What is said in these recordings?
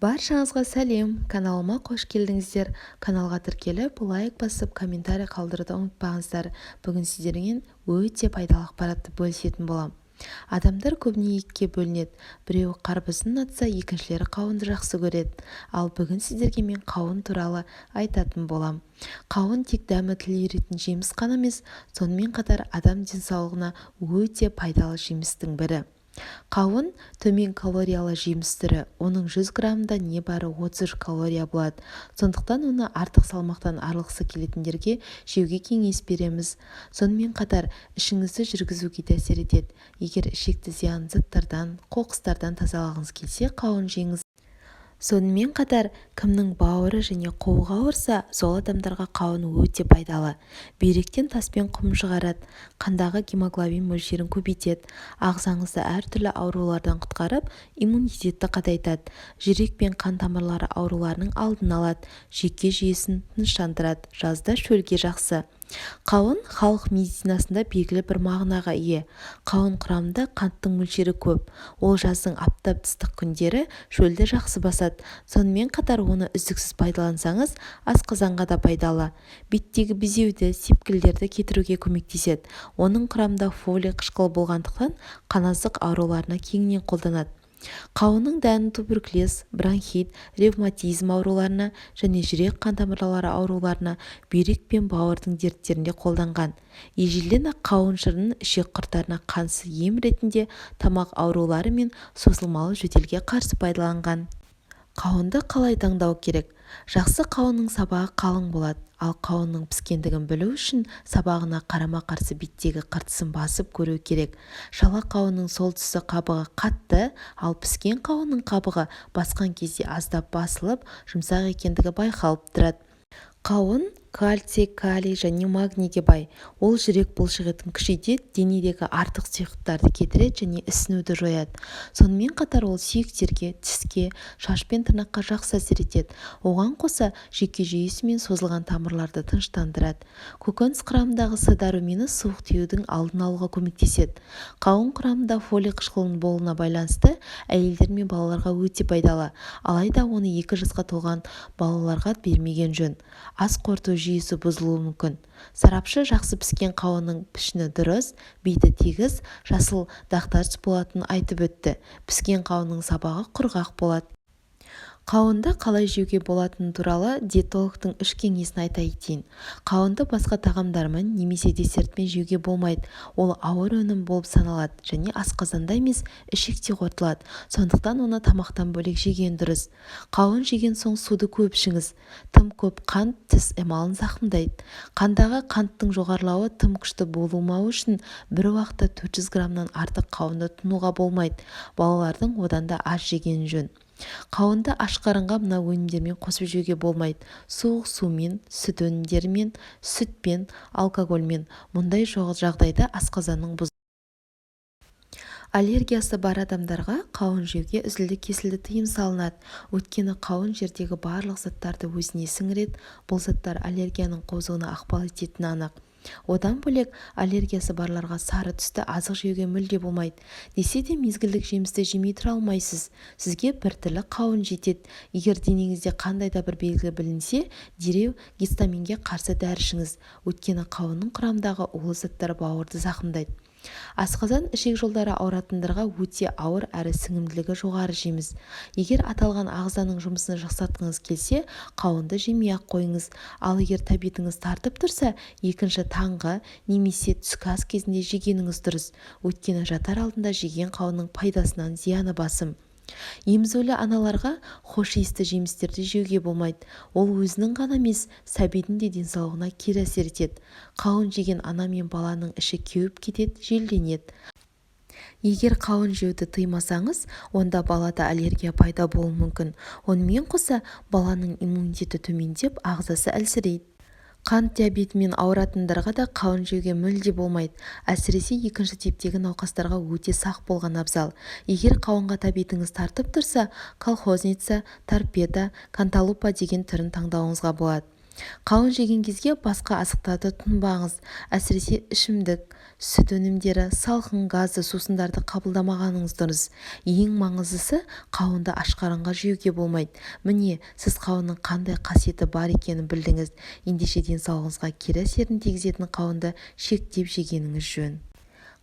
Баршаңызға сәлем, каналыма қош келдіңіздер. Каналға тіркеліп, лайк басып, комментарий қалдыруды ұмытпаңыздар. Бүгін сіздермен өте пайдалы ақпаратты бөлісетін болам. Адамдар көбіне екіге бөлінеді. Біреуі қарбызын ұнатса, екіншілері қауынды жақсы көреді. Ал бүгін сіздерге мен қауын туралы айтатын болам. Қауын тек дәмі тіл үйіретін жеміс қана емес, сонымен қатар адам денсаулығына өте пайдалы жемістің бірі. Қауын төмен калориялы жеміс түрі, оның 100 граммда небәрі 33 калория болады. Сондықтан оны артық салмақтан арылғысы келетіндерге жеуге кеңес береміз. Сонымен қатар ішіңізді жүргізуге де әсер етеді. Егер ішекті зиянды заттардан, қоқыстардан тазалағыңыз келсе, қауын жеңіз. Сонымен қатар, кімнің бауыры және қуығы ауырса, сол адамдарға қауын өте пайдалы. Бүйректен тас пен құм шығарады, қандағы гемоглобин мөлшерін көбейтеді, ағзаңызды әртүрлі аурулардан құтқарып, иммунитетті қатайтады, жүрек пен қан тамырлары ауруларының алдын алады, жүйке жүйесін тыныштандырады, жазда шөлге жақсы. Қауын халық медицинасында белгілі бір мағынаға ие. Қауын құрамында қанттың мөлшері көп. Ол жаздың аптап ыстық күндері шөлді жақсы басады. Сонымен қатар оны үздіксіз пайдалансаңыз, асқазанға да пайдалы. Беттегі безеуді, сепкілдерді кетіруге көмектеседі. Оның құрамында фолий қышқылы болғандықтан қаназық ауруларына кеңінен қолданады. Қауынның дәні туберкулез, бронхит, ревматизм ауруларына және жүрек қан тамырлары ауруларына, бүйрек пен бауырдың дерттерінде қолданған. Ежелден ақ қауын шырынын ішек құрттарына қансыз ем ретінде тамақ аурулары мен созылмалы жөтелге қарсы пайдаланған. Қауынды қалай таңдау керек? Жақсы қауынның сабағы қалың болады, ал қауынның піскендігін білу үшін сабағына қарама-қарсы беттегі қыртысын басып көру керек. Шала қауынның сол тұсы қабығы қатты, ал піскен қауынның қабығы басқан кезде аздап басылып, жұмсақ екендігі байқалып тұрады. Қауын кальций, калий және магнийге бай. Ол жүрек бұлшықетін күшейтеді, денедегі артық сұйықтарды кетіреді және ісінуді жояды. Сонымен қатар ол сүйектерге, тіске, шаш пен тырнаққа жақсы әсер етеді. Оған қоса жүйке жүйесі мен созылған тамырларды тыныштандырады. Көкөніс құрамындағы С дәрумені суық тиюдің алдын алуға көмектеседі. Қауын құрамында фолий қышқылының болуына байланысты әйелдер мен балаларға өте пайдалы. Алайда оны 2 жасқа толған балаларға бермеген жөн. Ас қорыту жүйесі бұзылуы мүмкін. Сарапшы жақсы піскен қауынның пішіні дұрыс, беті тегіс, жасыл дақтарыс болатынын айтып өтті. Піскен қауынның сабағы құрғақ болады. Қауынды қалай жеуге болатыны туралы диетологтың 3 кеңесін айта кетейін. Қауынды басқа тағамдармен немесе десертпен жеуге болмайды. Ол ауыр өнім болып саналады және асқазанда емес, ішекте қорытылады. Сондықтан оны тамақтан бөлек жеген дұрыс. Қауын жеген соң суды көп ішіңіз. Тым көп қант тіс эмалын зақымдайды. Қандағы қанттың жоғарылауы тым күшті болмауы үшін бір уақытта 400 граммнан артық қауынды тұтынуға болмайды. Балалардың одан да аз жегені жөн. Қауынды аш қарынға мына өнімдермен қосып жеуге болмайды. Суық сумен, сүт өнімдерімен, сүтпен, алкогольмен. Мұндай жағдайда асқазанның бұзылуы. Аллергиясы бар адамдарға қауын жеуге үзілді-кесілді тыйым салынады. Өйткені қауын жердегі барлық заттарды өзіне сіңіреді. Бұл заттар аллергияның қозуына ықпал ететіні анық. Одан бөлек аллергиясы барларға сары түсті азық жеуге мүлде болмайды. Десе де мезгілдік жемісті жемей тұра алмайсыз. Сізге бір түрлі қауын жетеді. Егер денеңізде қандай да бір белгі білінсе, дереу гистаминге қарсы дәрі ішіңіз. Өйткені қауынның құрамындағы улы заттар бауырды зақымдайды. Асқазан ішек жолдары ауыратындарға өте ауыр әрі сіңімділігі жоғары жеміс. Егер аталған ағзаның жұмысын жақсартқыңыз келсе, қауынды жемей-ақ қойыңыз. Ал егер тәбетіңіз тартып тұрса, екінші таңғы немесе түскі ас кезінде жегеніңіз дұрыс. Өйткені жатар алдында жеген қауынның пайдасынан зияны басым. Емізулі аналарға хош иісті жемістерді жеуге болмайды. Ол өзінің ғана емес, сәбидің де денсаулығына кері әсер етеді. Қауын жеген ана мен баланың іші кеуіп кетеді, желденеді. Егер қауын жеуді тыймасаңыз, онда балада аллергия пайда болуы мүмкін. Онымен қоса баланың иммунитеті төмендеп, ағзасы әлсірейді. Қант диабетімен ауыратындарға да қауын жеуге мүлде болмайды. Әсіресе екінші типтегі науқастарға өте сақ болған абзал. Егер қауынға тәбетіңіз тартып тұрса, колхозница, торпеда, канталупа деген түрін таңдауыңызға болады. Қауын жеген кезде басқа азықтарды тұтынбаңыз. Әсіресе ішімдік, сүт өнімдері, салқын газды сусындарды қабылдамағаныңыз дұрыс. Ең маңыздысы, қауынды ашқарынға жеуге болмайды. Міне, сіз қауынның қандай қасиеті бар екенін білдіңіз. Ендеше денсаулығыңызға кері әсерін тигізетін қауынды шектеп жегеніңіз жөн.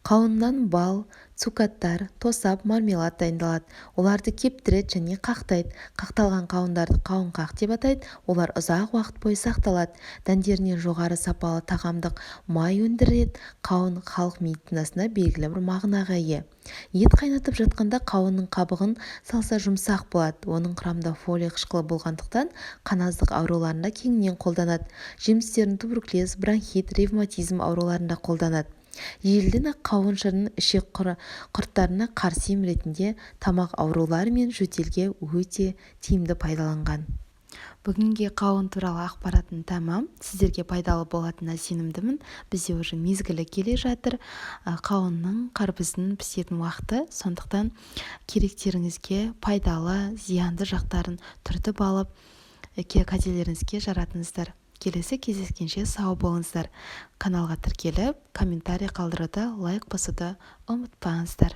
Қауыннан бал, цукаттар, тосап, мармелад дайындалады. Оларды кептіреді және қақтайды. Қақталған қауындарды қауынқақ деп атайды. Олар ұзақ уақыт бойы сақталады. Дәндерінен жоғары сапалы тағамдық май өндіреді. Қауын халық медицинасында белгілі бір мағынаға ие. Ет қайнатып жатқанда қауынның қабығын салса жұмсақ болады. Оның құрамында фолий қышқылы болғандықтан қаназдық ауруларында кеңінен қолданады. Жемістерін туберкулез, бронхит, ревматизм ауруларында қолданады. Ежелден-ақ қауын шырынын ішек құрттарына қарсы ем ретінде тамақ аурулары мен жөтелге өте тиімді пайдаланған. Бүгінге қауын туралы ақпаратым тамам. Сіздерге пайдалы болатынына сенімдімін. Бізде уже мезгілі келе жатыр. Қауынның, қарбыздың пісетін уақыты. Сондықтан керектеріңізге пайдалы, зиянды жақтарын түртіп алып, қателеріңізге жаратыңыздар. Келесі кездескенше сау болыңыздар. Каналға тіркеліп, комментарий қалдыруды, лайк басуды ұмытпаңыздар.